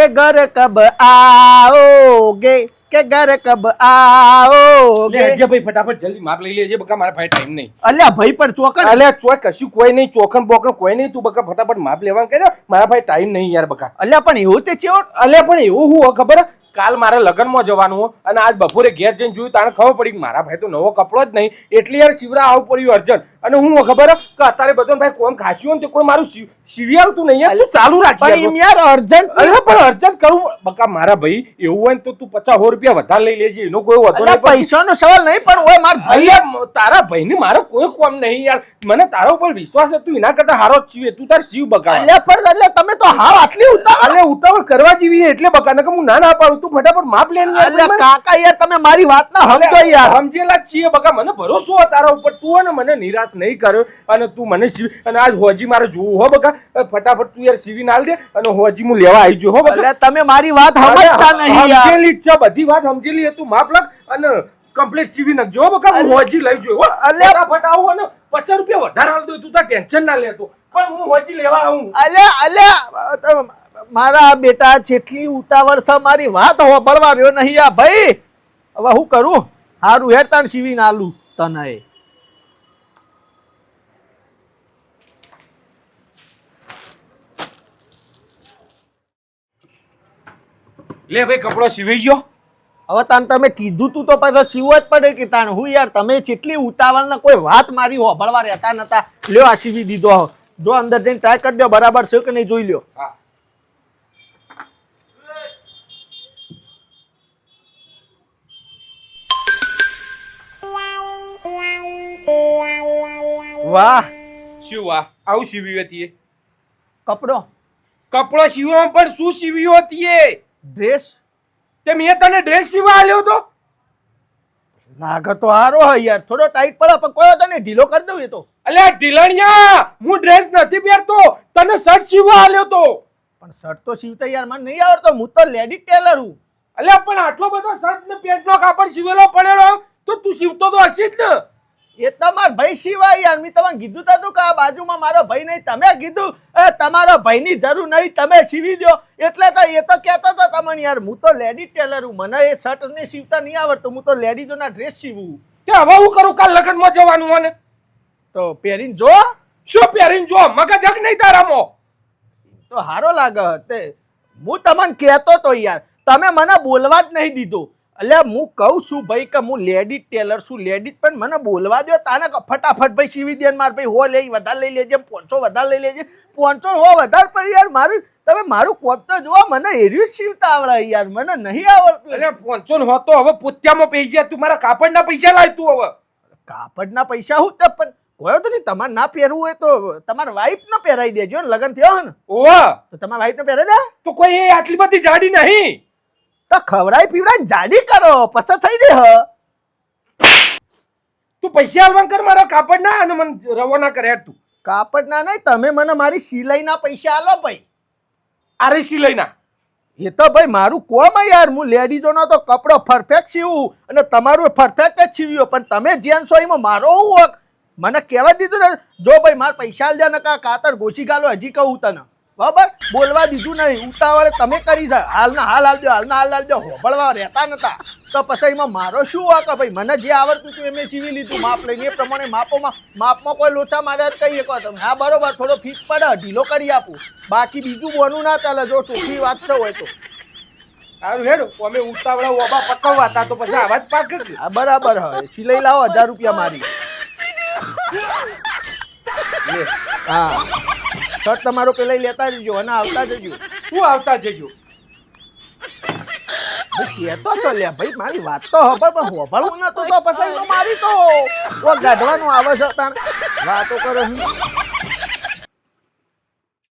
કે ઘર કબ आओगे કે ઘર કબ आओगे લેજે ભાઈ ફટાફટ જલ્દી માપ લઈ લેજે બકા મારા ભાઈ ટાઈમ નહીં અલ્યા ભાઈ પણ ચોકન અલ્યા ચોય કશું કોઈ નહીં ચોખન બોકન કોઈ નહીં તું બકા ફટાફટ માપ લેવાનું કરે મારા ભાઈ ટાઈમ નહીં યાર બકા અલ્યા પણ એવું તે ચેવો અલ્યા પણ એવું હું ખબર કાલ મારે લગ્નમાં જવાનું હો અને આજ બપોરે ઘેર જઈને જોયું તાણે ખબર પડી કે મારા ભાઈ તો નવો કપડો જ નહીં એટલે યાર શિવરા આવું પડ્યું અર્જન્ટ અને હું ખબર કે અત્યારે બધો ભાઈ કોમ ખાસ્યું ને તે કોઈ મારું સીવી આવતું નહીં યાર તું ચાલુ રાખ પણ યાર અર્જન્ટ અલ્યા પણ અર્જન્ટ કરું બકા મારા ભાઈ એવું હોય ને તો તું 50 રૂપિયા વધારે લઈ લેજે એનો કોઈ વાંધો નહીં પૈસાનો સવાલ નહીં પણ ઓય માર ભાઈ અલ્યા તારા ભાઈને મારો કોઈ કોમ નહીં યાર મને તારા ઉપર વિશ્વાસ હતું એના કરતા હારો જ છીએ તું તાર શિવ બકા અલ્યા પણ એટલે તમે તો હાવ આટલી ઉતાવળ અલ્યા ઉતાવળ કરવા જેવી એટલે બકા નકર હું ના પાડું તું ફટાફટ માપ લે ને અલ્યા કાકા યાર તમે મારી વાત ના સમજો યાર સમજેલા જ છીએ બકા મને ભરોસો હતો તારા ઉપર તું ને મને નિરાશ નહીં કર્યો અને તું મને અને આજ હોજી મારે જોવું હો બકા ફટાફટ તું યાર સીવી નાલ દે અને હોજી હું લેવા આવી જો હો બકા અલ્યા તમે મારી વાત સમજતા નહીં યાર સમજેલી જ છે બધી વાત સમજેલી છે તું માપ લખ અને કમ્પ્લીટ સીવી નાખજો હો બકા હું હોજી લઈ જો અલ્યા ફટાફટ આવું અને 50 રૂપિયા વધારે આલ દો તું તાર ટેન્શન ના લેતો પણ હું હોજી લેવા આવું અલ્યા મારા બેટા જેટલી ઉતાવળ છે મારી વાત હોબળવા રહ્યો નહીં આ ભાઈ હવે હું કરું હારું હેર તાન સીવી નાલું તને લે ભાઈ કપડો સીવી ગયો હવે તાન તમે કીધું તું તો પાછો સીવવા જ પડે કે તાન હું યાર તમે જેટલી ઉતાવળ ના કોઈ વાત મારી હોબળવા રહેતા નતા લ્યો આ સીવી દીધો જો અંદર જઈને ટ્રાય કરી દો બરાબર છે કે નહીં જોઈ લ્યો હા વાહ શું વાહ આવું સીવ્યું હતી કપડો કપડો સીવવામાં પણ શું સીવ્યું હતી ડ્રેસ તે મેં તને ડ્રેસ સીવા આલ્યો તો લાગે તો હારો હે યાર થોડો ટાઈટ પડે પણ કોઈ તને ઢીલો કરી દઉં એ તો અલ્યા ઢીલણિયા હું ડ્રેસ નથી પહેરતો તને શર્ટ સીવા આલ્યો તો પણ શર્ટ તો સીવતા યાર મને નહીં આવડતો હું તો લેડી ટેલર હું અલ્યા પણ આટલો બધો શર્ટ ને પેન્ટ નો કાપડ સીવેલો પડેલો તો તું સીવતો તો હશે જ ને એ તમાર ભાઈ સિવાય યાર મેં તમને કીધું તું કે આ બાજુમાં મારો ભાઈ નહીં તમે કીધું તમારો ભાઈની જરૂર નહીં તમે સીવી દો એટલે તો એ તો કહેતો તો તમને યાર હું તો લેડી ટેલર હું મને એ શર્ટ ને સીવતા નહીં આવડતું હું તો લેડીઝોના ડ્રેસ સીવું તે હવે હું કરું કાલ લગ્નમાં જવાનું મને તો પહેરીને જો શું પહેરીને જો મગજ હક નહીં તારામાં તો હારો લાગે તે હું તમને કહેતો તો યાર તમે મને બોલવા જ નહીં દીધો અલ્યા હું કહું છું ભાઈ કે હું લેડી ટેલર છું લેડી પણ મને બોલવા દો તાને ફટાફટ ભાઈ સીવી દે માર ભાઈ હો લઈ વધારે લઈ લેજે 500 વધારે લઈ લેજે 500 હો વધારે પણ યાર મારું તમે મારું કોપ તો જોવા મને એર્યું સીવતા આવડે યાર મને નહીં આવડતું અરે 500 હોતો હવે પોત્યામાં પૈસા તું મારા કાપડના પૈસા લાય તું હવે કાપડના પૈસા હું તો પણ કોઈ તો નહીં તમારે ના પહેરવું હોય તો તમારા વાઈફ નો પહેરાઈ દેજો ને લગન થયો ને ઓવા તો તમારા વાઈફ નો પહેરાઈ દે તો કોઈ એ આટલી બધી જાડી નહીં તો ખવડાઈ પીવડાઈ જાડી કરો પસંદ થઈ દે હ તું પૈસા આલવાન કર મારા કાપડ ના અને મને રવાના કરે તું કાપડ ના નહીં તમે મને મારી સિલાઈ ના પૈસા આલો ભાઈ આરે સિલાઈ ના એ તો ભાઈ મારું કોમ યાર હું લેડીઝો નો તો કપડો પરફેક્ટ સીવું અને તમારું પરફેક્ટ જ સીવ્યો પણ તમે જેન્ટ્સ છો એમાં મારો હું મને કહેવા દીધું ને જો ભાઈ મારા પૈસા આલ દે ને કાતર ઘોસી ગાલો હજી કહું તને બરાબર બોલવા દીધું નહીં ઉતાવળે તમે કરી છે હાલના હાલ હાલ દો હાલના હાલ હાલ દો હોબળવા રહેતા નતા તો પછી એમાં મારો શું આ કે ભાઈ મને જે આવડતું હતું એમ સીવી લીધું માપ લઈને એ પ્રમાણે માપમાં કોઈ લોચા માર્યા કહી શકો તમે હા બરોબર થોડો ફિક્સ પડે ઢીલો કરી આપું બાકી બીજું બોનું ના ચાલે જો ચોખ્ખી વાત છે હોય તો સારું હેડો અમે ઉતાવળા ઓબા પકવવા હતા તો પછી આવાજ પાક હા બરાબર હવે સિલાઈ લાવો 1000 રૂપિયા મારી હા શર્ટ તમારો પેલા લેતા જજો અને આવતા જજો તું આવતા જજો કહેતો તો લે ભાઈ મારી વાત તો ખબર પણ હોભળવું નતું તો પછી મારી તો ગાઢવાનું આવે છે તાર વાતો કરે